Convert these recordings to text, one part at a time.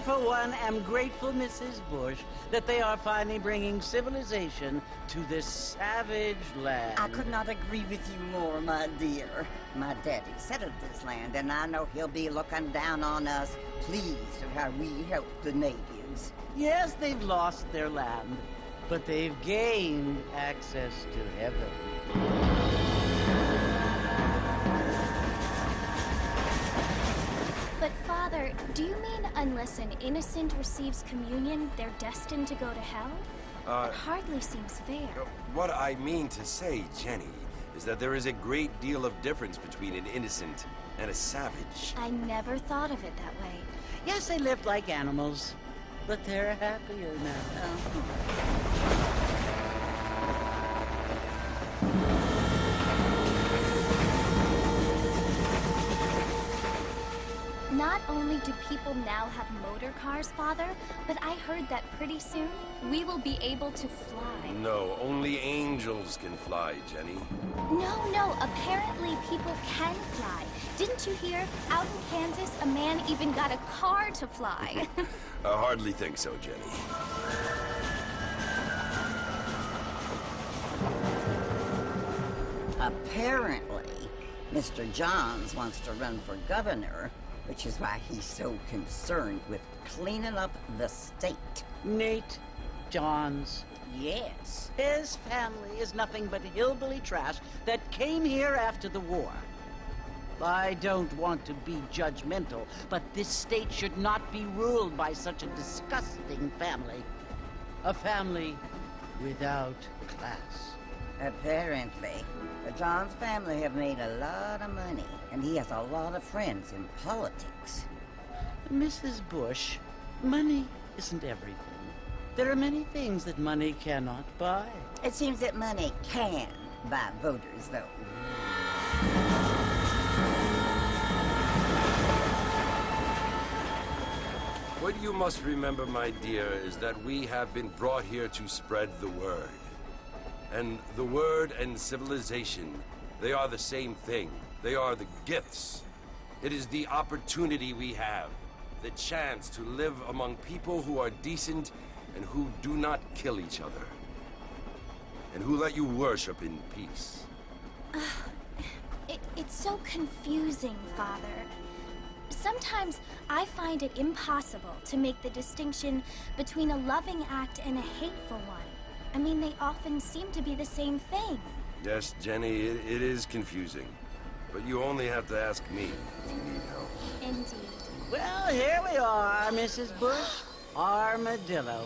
for one, am grateful, Mrs. Bush, that they are finally bringing civilization to this savage land. I could not agree with you more, my dear. My daddy settled this land, and I know he'll be looking down on us, pleased at how we helped the natives. Yes, they've lost their land, but they've gained access to heaven. But, Father, do you mean unless an innocent receives communion, they're destined to go to hell? It hardly seems fair. What I mean to say, Jenny, is that there is a great deal of difference between an innocent and a savage. I never thought of it that way. Yes, they lived like animals, but they're happier now. Not only do people now have motor cars, Father, but I heard that pretty soon we will be able to fly. No, only angels can fly, Jenny. No, apparently people can fly. Didn't you hear? Out in Kansas, a man even got a car to fly. I hardly think so, Jenny. Apparently, Mr. Johns wants to run for governor, which is why he's so concerned with cleaning up the state. Nate Johns. Yes. His family is nothing but hillbilly trash that came here after the war. I don't want to be judgmental, but this state should not be ruled by such a disgusting family. A family without class. Apparently, the Johns family have made a lot of money, and he has a lot of friends in politics. Mrs. Bush, money isn't everything. There are many things that money cannot buy. It seems that money can buy voters, though. What you must remember, my dear, is that we have been brought here to spread the word. And the word and civilization, they are the same thing. They are the gifts. It is the opportunity we have, the chance to live among people who are decent and who do not kill each other, and who let you worship in peace. It's so confusing, Father. Sometimes I find it impossible to make the distinction between a loving act and a hateful one. I mean, they often seem to be the same thing. Yes, Jenny, it is confusing. But you only have to ask me if you need help. Indeed. Well, here we are, Mrs. Bush. Armadillo.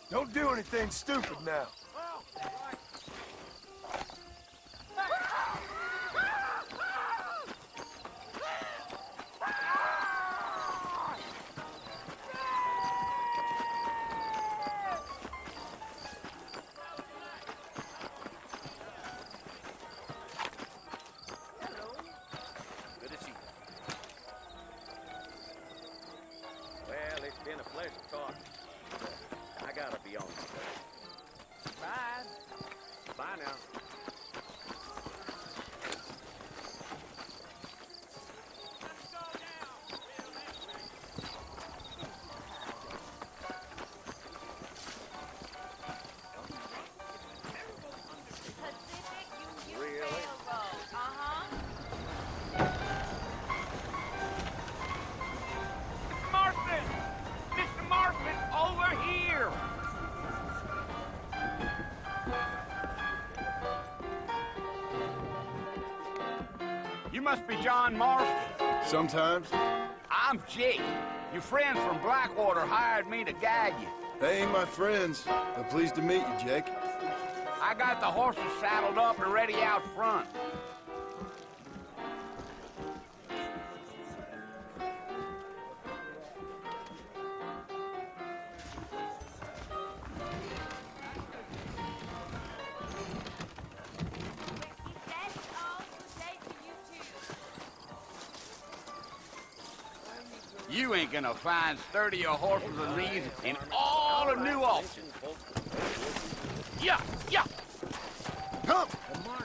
Don't do anything stupid now. Well, it's been a pleasure talking. I gotta be on the way. Bye. Bye now. You must be John Marston. Sometimes. I'm Jake. Your friends from Blackwater hired me to guide you. They ain't my friends. I'm pleased to meet you, Jake. I got the horses saddled up and ready out front. You ain't gonna find sturdier horses than these in all of New Albany. Yeah, yeah. Come!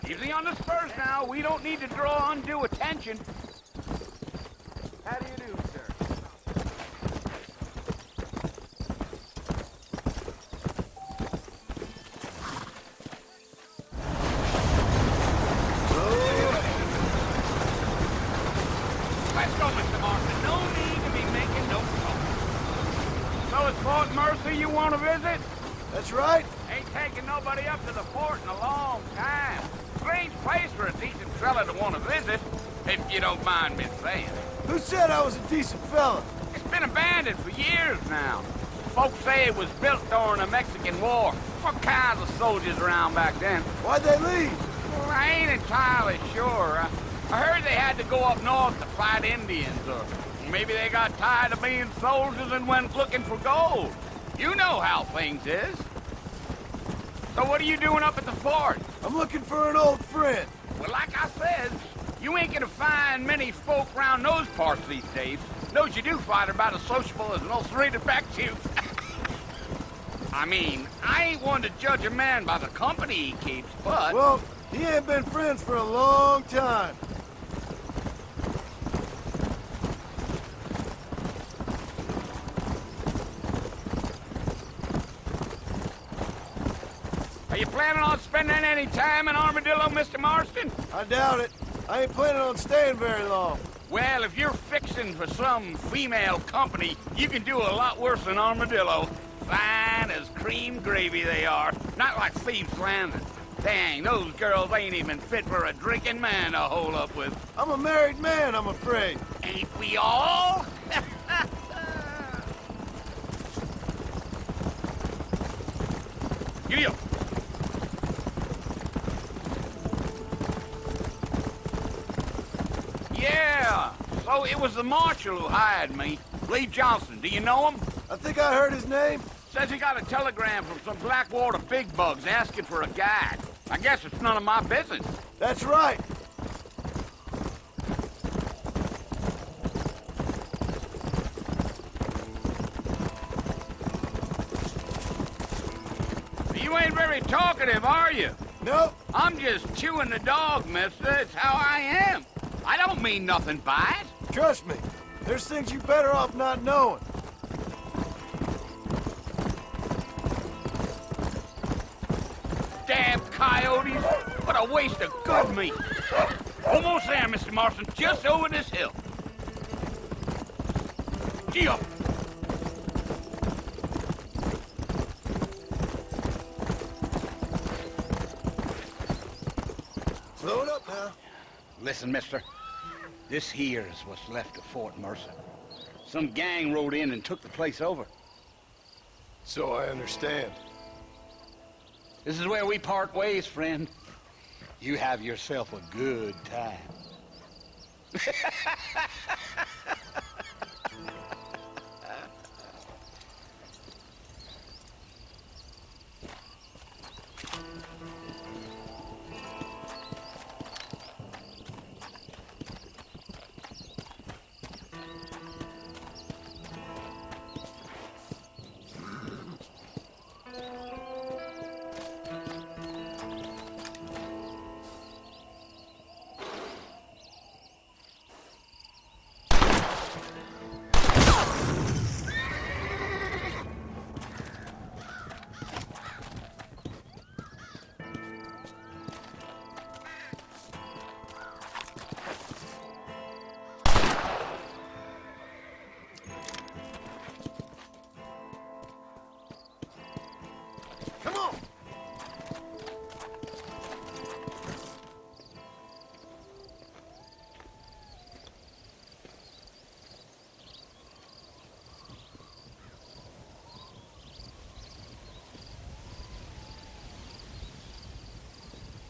Easy on the spurs now. We don't need to draw undue attention. How do you do, sir? Let's go, Mr. Marston. No need to be making no trouble. So it's Fort Mercy you want to visit? That's right. Ain't taking nobody up to the fort in a long time. Strange place for a decent fella to want to visit, if you don't mind me saying. Who said I was a decent fella? It's been abandoned for years now. Folks say it was built during the Mexican War. What kinds of soldiers around back then? Why'd they leave? Well, I ain't entirely sure. I heard they had to go up north to fight Indians, or maybe they got tired of being soldiers and went looking for gold. You know how things is. So what are you doing up at the fort? I'm looking for an old friend. Well, like I said, you ain't gonna find many folk around those parts these days. Those you do find are about as sociable as most read-back tubes. I mean, I ain't one to judge a man by the company he keeps, but... Well, he ain't been friends for a long time. Are you planning on spending any time in Armadillo, Mr. Marston? I doubt it. I ain't planning on staying very long. Well, if you're fixing for some female company, you can do a lot worse than Armadillo. Fine as cream gravy they are. Not like Thieves' Landing. Dang, those girls ain't even fit for a drinking man to hole up with. I'm a married man, I'm afraid. Ain't we all? Giddy up. Yeah, so it was the marshal who hired me. Lee Johnson, do you know him? I think I heard his name. Says he got a telegram from some Blackwater big bugs asking for a guide. I guess it's none of my business. That's right. You ain't very talkative, are you? Nope. I'm just chewing the dog, mister. It's how I am. I don't mean nothing by it. Trust me. There's things you better off not knowing. Damn coyotes. What a waste of good meat. Almost there, Mr. Marston. Just over this hill. Gee up. Slow it up now. Listen, mister. This here is what's left of Fort Mercer. Some gang rode in and took the place over. So I understand. This is where we part ways, friend. You have yourself a good time. Come on.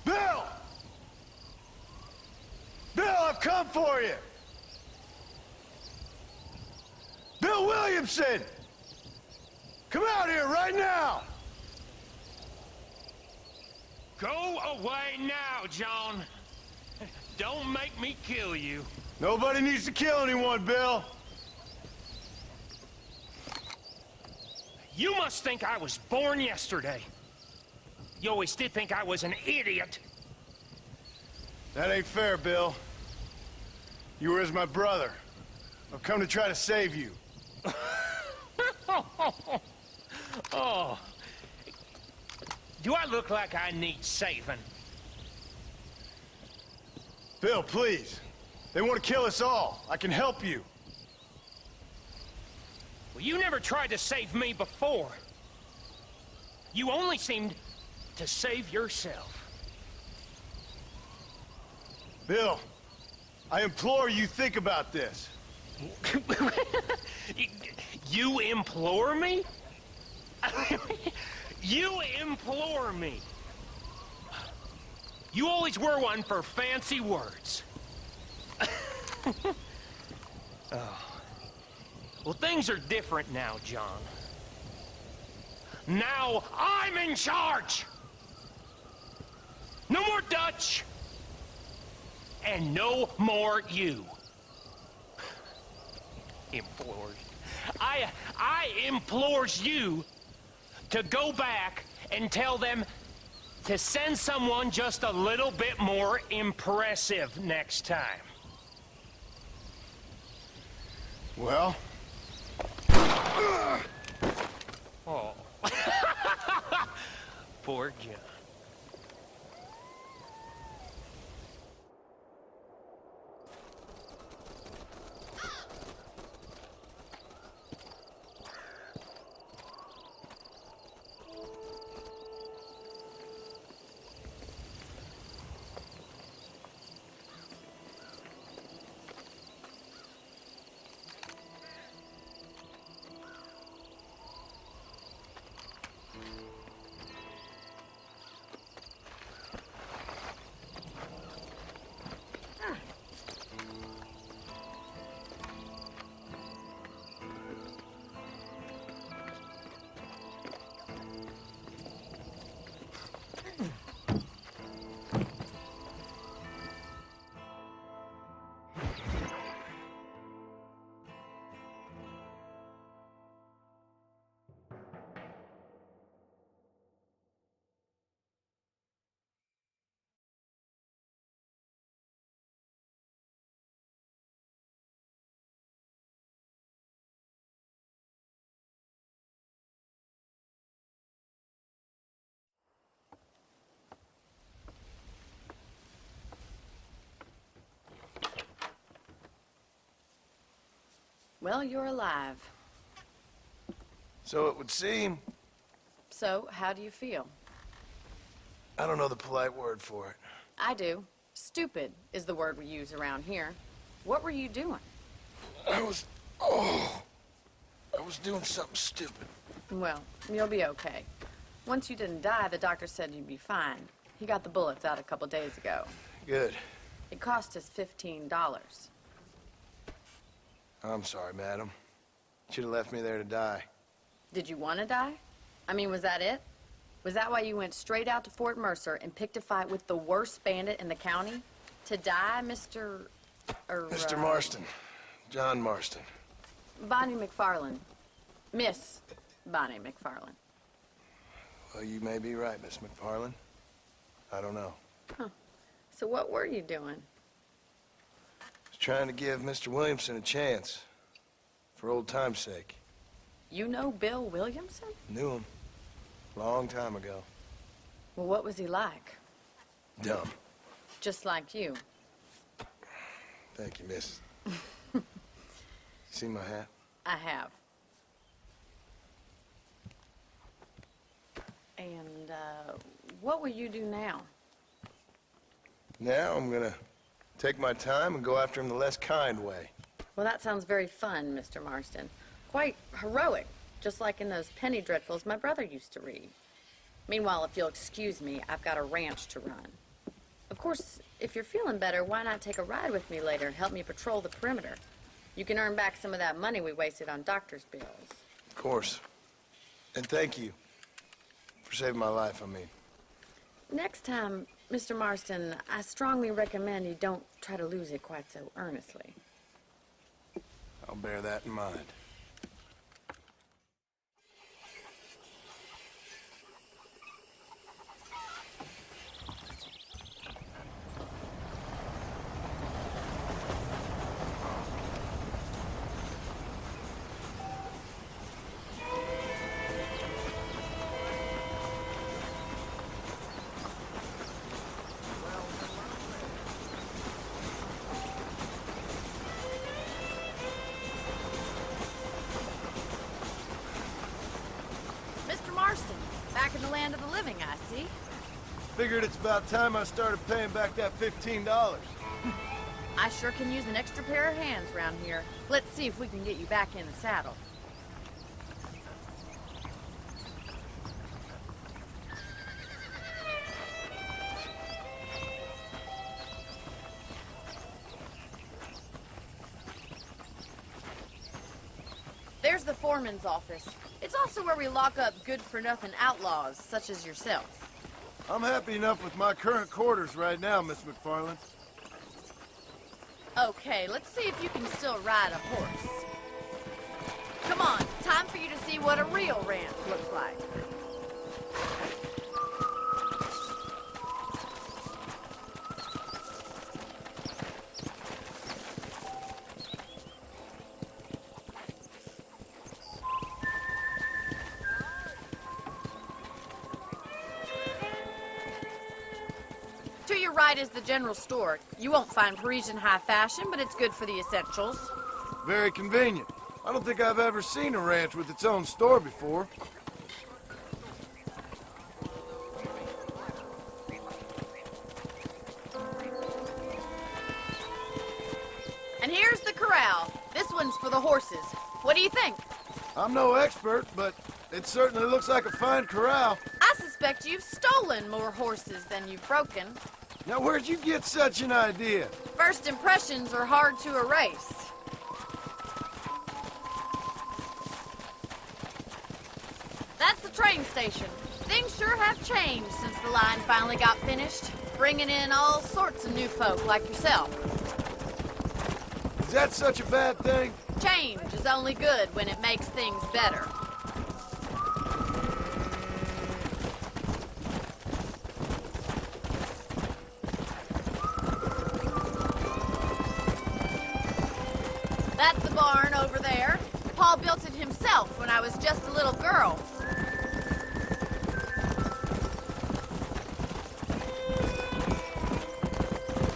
Bill! Bill, I've come for you. Bill Williamson! Come out here right now! Go away now, John. Don't make me kill you. Nobody needs to kill anyone, Bill. You must think I was born yesterday. You always did think I was an idiot. That ain't fair, Bill. You were as my brother. I've come to try to save you. Oh. Do I look like I need saving? Bill, please. They want to kill us all. I can help you. Well, you never tried to save me before. You only seemed to save yourself. Bill, I implore you think about this. You implore me? You implore me. You always were one for fancy words. Oh. Well, things are different now, John. Now I'm in charge! No more Dutch! And no more you. Implores. I implores you to go back and tell them to send someone just a little bit more impressive next time. Well? Oh. Poor John. Well, you're alive. So it would seem. So, how do you feel? I don't know the polite word for it. I do. Stupid is the word we use around here. What were you doing? I was doing something stupid. Well, you'll be okay. Once you didn't die, the doctor said you'd be fine. He got the bullets out a couple days ago. Good. It cost us $15. I'm sorry, madam. Should have left me there to die. Did you want to die? I mean, was that it? Was that why you went straight out to Fort Mercer and picked a fight with the worst bandit in the county? To die, Mr. Mr. Marston. John Marston. Bonnie McFarland. Miss Bonnie McFarland. Well, you may be right, Miss McFarland. I don't know. Huh. So what were you doing? I was trying to give Mr. Williamson a chance. For old time's sake. You know Bill Williamson? Knew him. Long time ago. Well, what was he like? Dumb. Just like you. Thank you, miss. See my hat? I have. And, what will you do now? Now I'm gonna take my time and go after him the less kind way. Well, that sounds very fun, Mr. Marston. Quite heroic, just like in those penny dreadfuls my brother used to read. Meanwhile, if you'll excuse me, I've got a ranch to run. Of course, if you're feeling better, why not take a ride with me later and help me patrol the perimeter? You can earn back some of that money we wasted on doctor's bills. Of course. And thank you for saving my life, I mean. Next time, Mr. Marston, I strongly recommend you don't try to lose it quite so earnestly. I'll bear that in mind. land of the living, I see. Figured it's about time I started paying back that $15. I sure can use an extra pair of hands around here. Let's see if we can get you back in the saddle. There's the foreman's office. It's also where we lock up good-for-nothing outlaws, such as yourself. I'm happy enough with my current quarters right now, Miss McFarland. Okay, let's see if you can still ride a horse. Come on, time for you to see what a real ranch looks like. To your right is the general store. You won't find Parisian high fashion, but it's good for the essentials. Very convenient. I don't think I've ever seen a ranch with its own store before. And here's the corral. This one's for the horses. What do you think? I'm no expert, but it certainly looks like a fine corral. I suspect you've stolen more horses than you've broken. Now, where'd you get such an idea? First impressions are hard to erase. That's the train station. Things sure have changed since the line finally got finished, bringing in all sorts of new folk like yourself. Is that such a bad thing? Change is only good when it makes things better. That's the barn over there. Paul built it himself when I was just a little girl.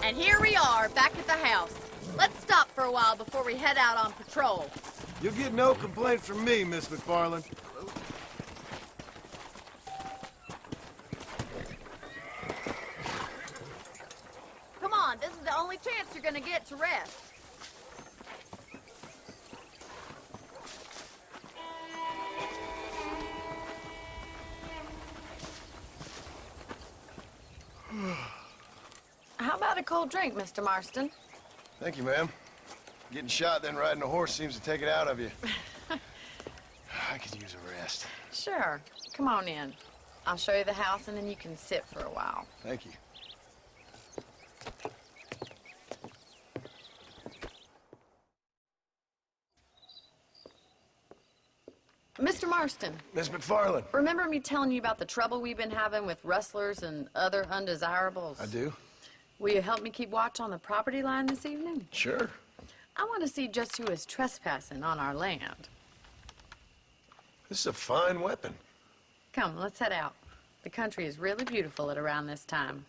And here we are, back at the house. Let's stop for a while before we head out on patrol. You'll get no complaints from me, Miss McFarland. Come on, this is the only chance you're gonna get to rest. How about a cold drink, Mr. Marston? Thank you, ma'am. Getting shot, then riding a horse seems to take it out of you. I could use a rest. Sure. Come on in. I'll show you the house, and then you can sit for a while. Thank you. Mr. Marston. Miss McFarland. Remember me telling you about the trouble we've been having with rustlers and other undesirables? I do. Will you help me keep watch on the property line this evening? Sure. I want to see just who is trespassing on our land. This is a fine weapon. Come, let's head out. The country is really beautiful at around this time.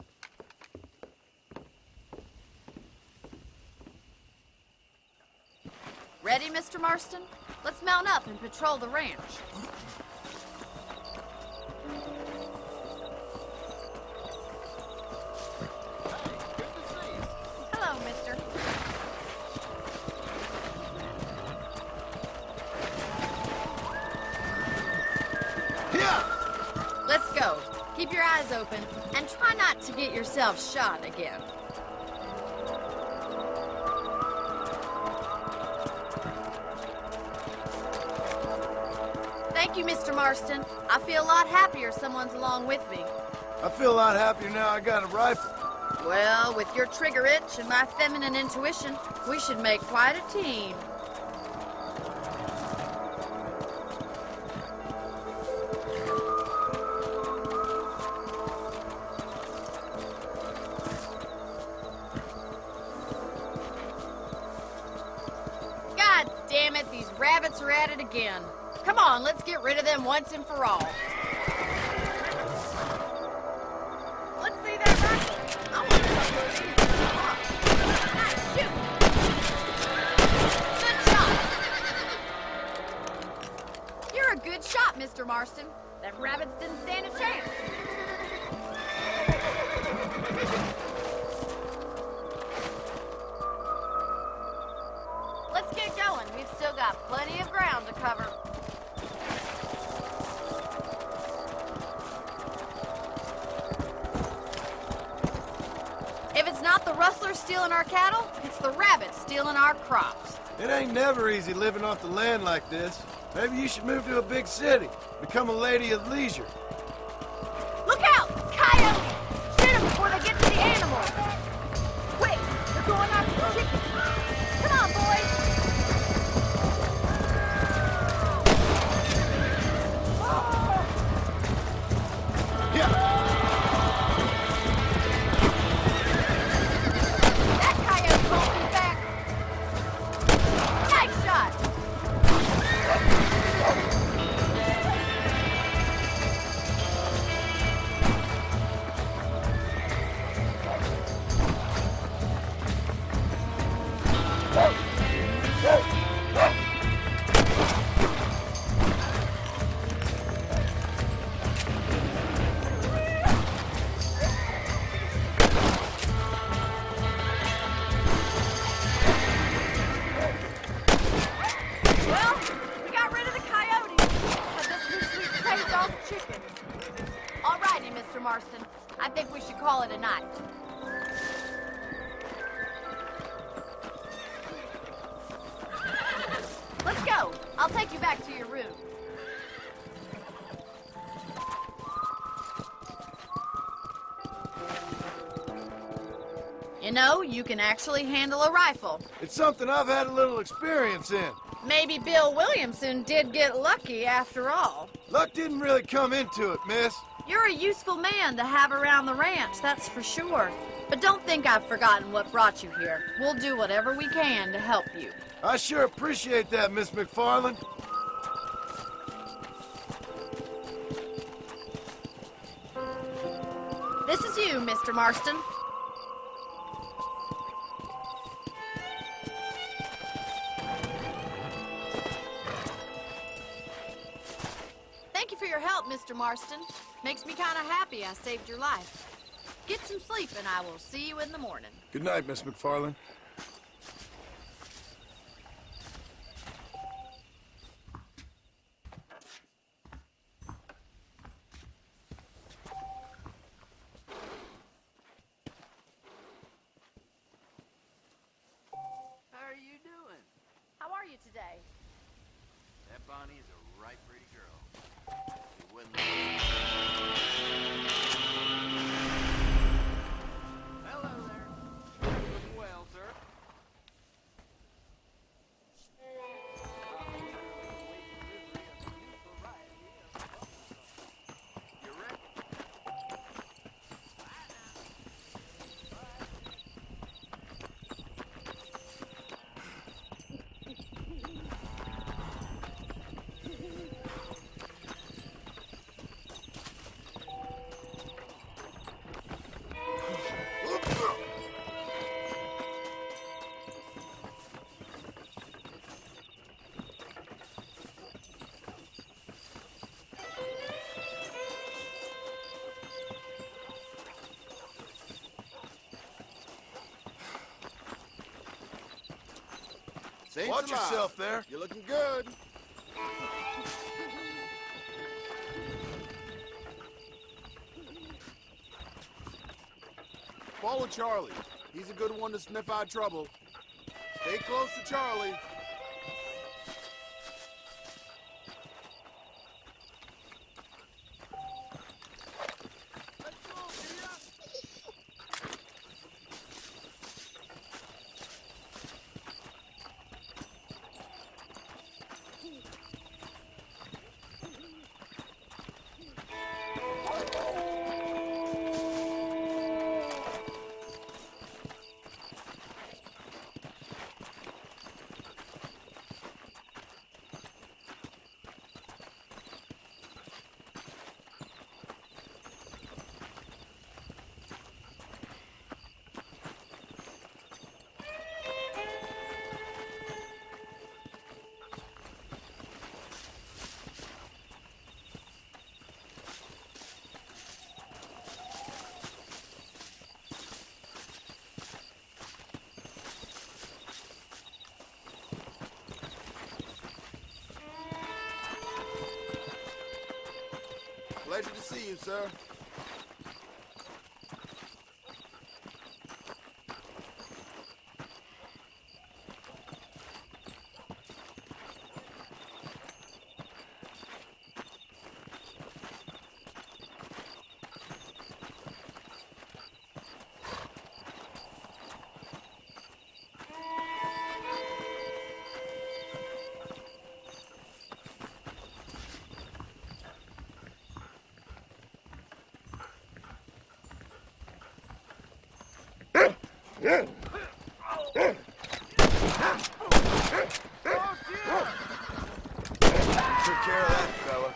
Ready, Mr. Marston? Let's mount up and patrol the ranch. Hello, mister. Yeah! Let's go. Keep your eyes open and try not to get yourself shot again. Thank you, Mr. Marston. I feel a lot happier someone's along with me. I feel a lot happier now I got a rifle. Well, with your trigger itch and my feminine intuition, we should make quite a team. God damn it, these rabbits are at it again. Come on, let's get rid of them once and for all. Let's see that rifle. I want to shoot. Good shot. You're a good shot, not, Mr. Marston. Them rabbits didn't stand a chance. Let's get going. We've still got plenty of ground to cover. If it's not the rustlers stealing our cattle, it's the rabbits stealing our crops. It ain't never easy living off the land like this. Maybe you should move to a big city. Become a lady of leisure. Look out! Coyotes! Shoot them before they get to the animals! Quick! They're going after the chickens! Come on, boys! Yeah. That coyote won't be back! Nice shot! Well, we got rid of the coyotes. But this means we've saved all the chickens. All righty, Mr. Marston. I think we should call it a night. Let's go. I'll take you back to your room. You know, you can actually handle a rifle. It's something I've had a little experience in. Maybe Bill Williamson did get lucky after all. Luck didn't really come into it, miss. You're a useful man to have around the ranch, that's for sure. But don't think I've forgotten what brought you here. We'll do whatever we can to help you. I sure appreciate that, Miss McFarland. This is you, Mr. Marston. Thank you for your help, Mr. Marston. Makes me kind of happy I saved your life. Get some sleep, and I will see you in the morning. Good night, Miss McFarland. How are you doing? How are you today? That Bonnie is a right pretty girl. You wouldn't... Hello there. Looking well, sir. You reckon? Saints Watch alive. Yourself there. You're looking good. Follow Charlie. He's a good one to sniff out trouble. Stay close to Charlie. see you, sir. Took care of that, fella.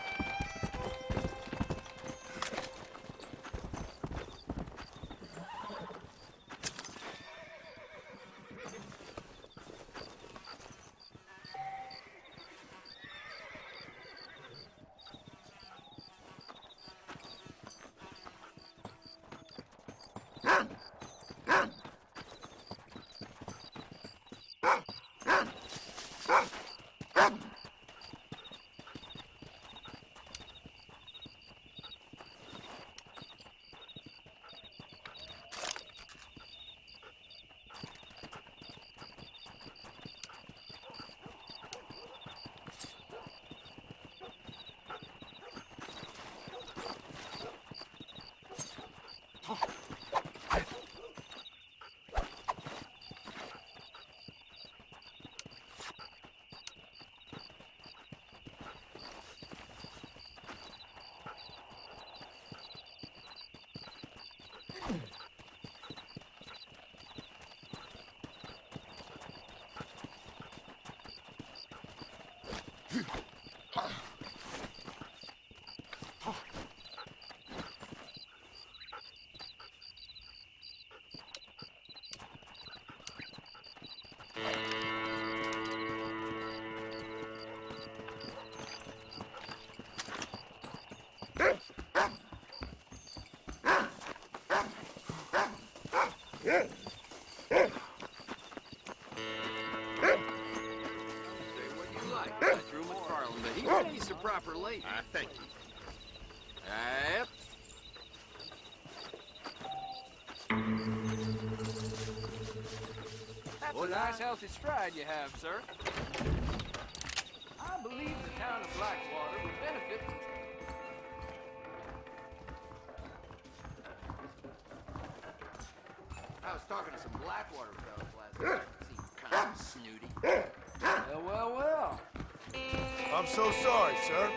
Proper lady. Thank you. Yep. That's a nice, healthy stride you have, sir. I believe the town of Blackwater would benefit from... I was talking to some Blackwater fellas last night. Seemed kind of snooty. Well, well, well. I'm so sorry, sir.